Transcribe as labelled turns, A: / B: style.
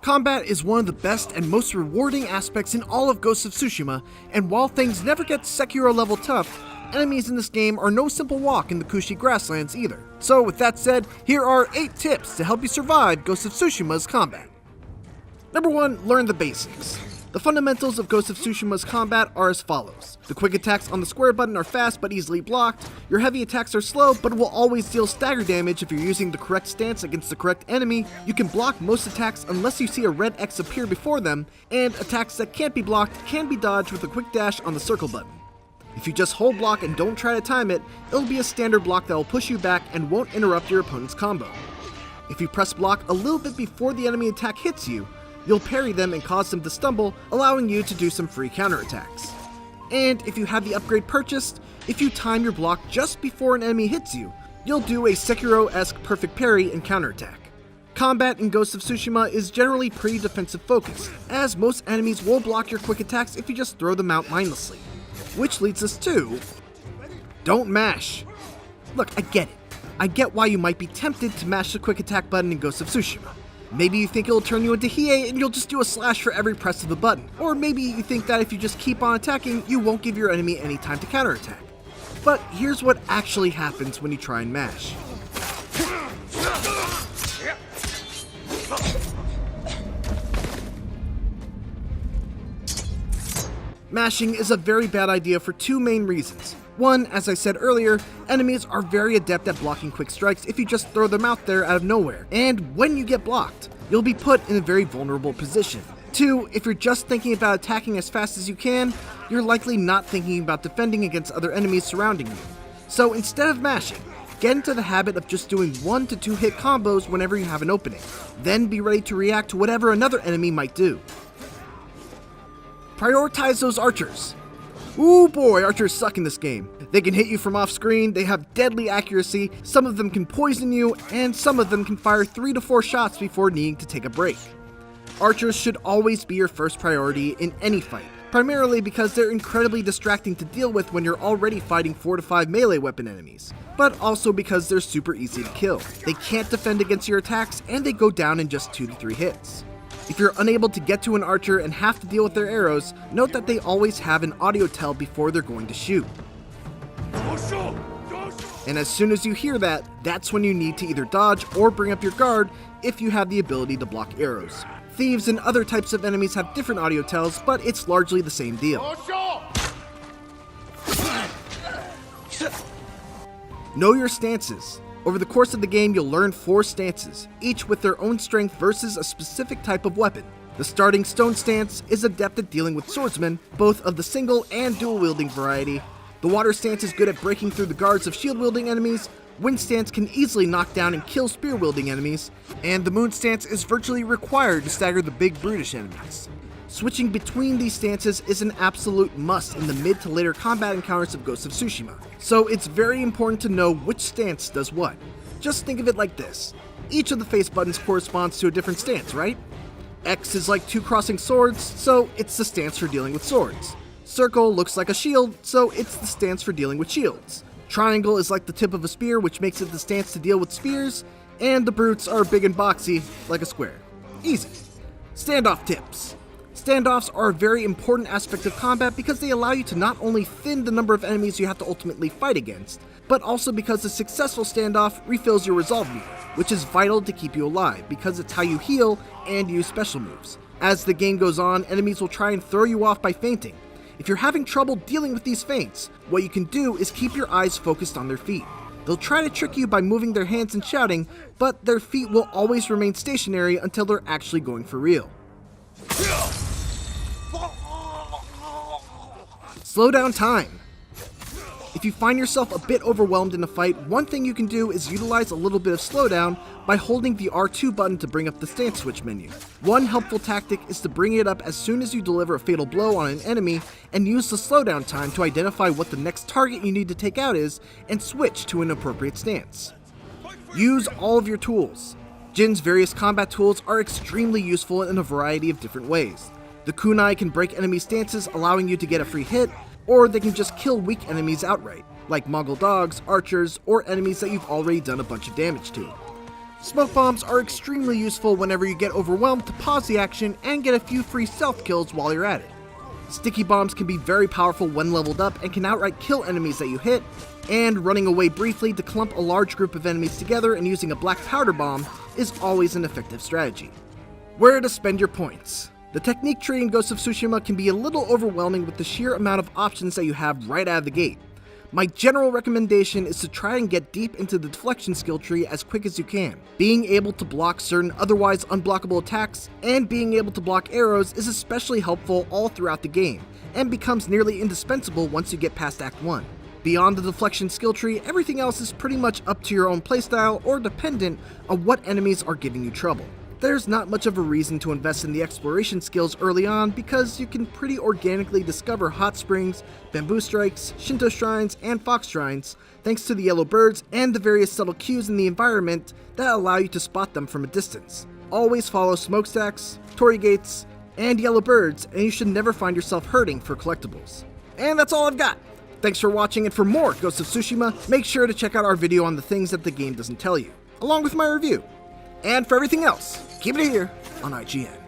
A: Combat is one of the best and most rewarding aspects in all of Ghost of Tsushima, and while things never get Sekiro level tough, enemies in this game are no simple walk in the Kushi grasslands either. So with that said, here are 8 tips to help you survive Ghost of Tsushima's combat. Number 1. Learn the basics. The fundamentals of Ghost of Tsushima's combat are as follows. The quick attacks on the square button are fast but easily blocked, your heavy attacks are slow but will always deal stagger damage if you're using the correct stance against the correct enemy, you can block most attacks unless you see a red X appear before them, and attacks that can't be blocked can be dodged with a quick dash on the circle button. If you just hold block and don't try to time it, it'll be a standard block that will push you back and won't interrupt your opponent's combo. If you press block a little bit before the enemy attack hits you, you'll parry them and cause them to stumble, allowing you to do some free counterattacks. And if you have the upgrade purchased, if you time your block just before an enemy hits you, you'll do a Sekiro-esque perfect parry and counterattack. Combat in Ghost of Tsushima is generally pretty defensive focused, as most enemies will block your quick attacks if you just throw them out mindlessly. Which leads us to... don't mash. Look, I get it. I get why you might be tempted to mash the quick attack button in Ghost of Tsushima. Maybe you think it'll turn you into Hiei and you'll just do a slash for every press of the button. Or maybe you think that if you just keep on attacking, you won't give your enemy any time to counterattack. But here's what actually happens when you try and mash. Mashing is a very bad idea for 2 main reasons. One, as I said earlier, enemies are very adept at blocking quick strikes if you just throw them out there out of nowhere, and when you get blocked, you'll be put in a very vulnerable position. 2, if you're just thinking about attacking as fast as you can, you're likely not thinking about defending against other enemies surrounding you. So instead of mashing, get into the habit of just doing 1 to 2 hit combos whenever you have an opening, then be ready to react to whatever another enemy might do. Prioritize those archers. Ooh boy, archers suck in this game. They can hit you from off screen, they have deadly accuracy, some of them can poison you, and some of them can fire 3 to 4 shots before needing to take a break. Archers should always be your first priority in any fight, primarily because they're incredibly distracting to deal with when you're already fighting 4 to 5 melee weapon enemies, but also because they're super easy to kill. They can't defend against your attacks, and they go down in just 2 to 3 hits. If you're unable to get to an archer and have to deal with their arrows, note that they always have an audio tell before they're going to shoot. And as soon as you hear that, that's when you need to either dodge or bring up your guard if you have the ability to block arrows. Thieves and other types of enemies have different audio tells, but it's largely the same deal. Know your stances. Over the course of the game, you'll learn 4 stances, each with their own strength versus a specific type of weapon. The starting stone stance is adept at dealing with swordsmen, both of the single and dual wielding variety. The water stance is good at breaking through the guards of shield wielding enemies, wind stance can easily knock down and kill spear wielding enemies, and the moon stance is virtually required to stagger the big brutish enemies. Switching between these stances is an absolute must in the mid to later combat encounters of Ghost of Tsushima, so it's very important to know which stance does what. Just think of it like this. Each of the face buttons corresponds to a different stance, right? X is like 2 crossing swords, so it's the stance for dealing with swords. Circle looks like a shield, so it's the stance for dealing with shields. Triangle is like the tip of a spear, which makes it the stance to deal with spears, and the brutes are big and boxy, like a square. Easy. Standoff tips. Standoffs are a very important aspect of combat because they allow you to not only thin the number of enemies you have to ultimately fight against, but also because a successful standoff refills your resolve meter, which is vital to keep you alive because it's how you heal and use special moves. As the game goes on, enemies will try and throw you off by feinting. If you're having trouble dealing with these feints, what you can do is keep your eyes focused on their feet. They'll try to trick you by moving their hands and shouting, but their feet will always remain stationary until they're actually going for real. Slow down time. If you find yourself a bit overwhelmed in a fight, one thing you can do is utilize a little bit of slowdown by holding the R2 button to bring up the stance switch menu. One helpful tactic is to bring it up as soon as you deliver a fatal blow on an enemy and use the slowdown time to identify what the next target you need to take out is and switch to an appropriate stance. Use all of your tools. Jin's various combat tools are extremely useful in a variety of different ways. The kunai can break enemy stances, allowing you to get a free hit, or they can just kill weak enemies outright, like Mongol dogs, archers, or enemies that you've already done a bunch of damage to. Smoke bombs are extremely useful whenever you get overwhelmed to pause the action and get a few free stealth kills while you're at it. Sticky bombs can be very powerful when leveled up and can outright kill enemies that you hit, and running away briefly to clump a large group of enemies together and using a black powder bomb is always an effective strategy. Where to spend your points. The technique tree in Ghost of Tsushima can be a little overwhelming with the sheer amount of options that you have right out of the gate. My general recommendation is to try and get deep into the deflection skill tree as quick as you can. Being able to block certain otherwise unblockable attacks and being able to block arrows is especially helpful all throughout the game, and becomes nearly indispensable once you get past Act 1. Beyond the deflection skill tree, everything else is pretty much up to your own playstyle or dependent on what enemies are giving you trouble. There's not much of a reason to invest in the exploration skills early on because you can pretty organically discover hot springs, bamboo strikes, Shinto shrines, and fox shrines thanks to the yellow birds and the various subtle cues in the environment that allow you to spot them from a distance. Always follow smokestacks, torii gates, and yellow birds, and you should never find yourself hurting for collectibles. And that's all I've got! Thanks for watching, and for more Ghost of Tsushima, make sure to check out our video on the things that the game doesn't tell you, along with my review. And for everything else, keep it here on IGN.